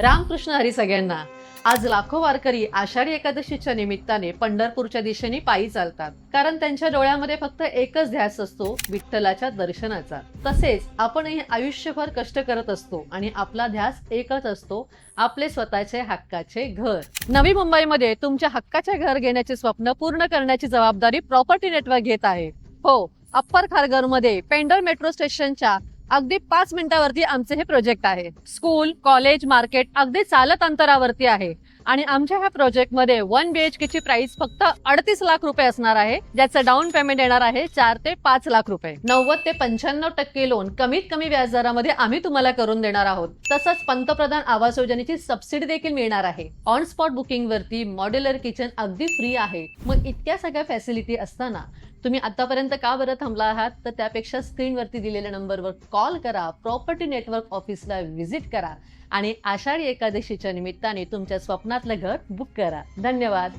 रामकृष्ण हरी सगळ्यांना. आज लाखो वारकरी आषाढी एकादशीच्या निमित्ताने पंढरपूरच्या दिशेने पायी चालतात, कारण त्यांच्या डोळ्यामध्ये फक्त एकच ध्यास असतो, विठ्ठलाच्या दर्शनाचा. तसेच आपणही आयुष्यभर कष्ट करत असतो आणि आपला ध्यास एकच असतो, आपले स्वतःचे हक्काचे घर. नवी मुंबईमध्ये तुमच्या हक्काचे घर घेण्याचे स्वप्न पूर्ण करण्याची जबाबदारी प्रॉपर्टी नेटवर्क घेत आहे. हो, अप्पर खारघरमध्ये पेंडर मेट्रो स्टेशनच्या अगदी 5 मिनिटावरती आमचे हे प्रोजेक्ट आहे. स्कूल, कॉलेज, मार्केट अगदी चालत अंतरावरती आहे आणि आमच्या ह्या प्रोजेक्टमध्ये 1 BHK ची प्राइस फक्त 38 लाख रुपये असणार आहे, ज्याचं डाऊन पेमेंट येणार आहे 4 ते 5 लाख रुपये. 90 ते 95% लोन कमीत कमी व्याजदरामध्ये आम्ही तुम्हाला करून देणार आहोत. तसंच पंतप्रधान आवास योजनेची सबसिडी देखील मिळणार आहे. ऑन स्पॉट बुकिंग वरती मॉड्युलर किचन अगदी फ्री आहे. मग इतक्या सगळ्या फॅसिलिटी असताना तुम्ही आतापर्यंत का बरं थांबला आहात? तर त्यापेक्षा स्क्रीनवरती दिलेल्या नंबरवर कॉल करा, प्रॉपर्टी नेटवर्क ऑफिसला व्हिजिट करा आणि आषाढी एकादशीच्या निमित्ताने तुमच्या स्वप्नातलं घर बुक करा. धन्यवाद.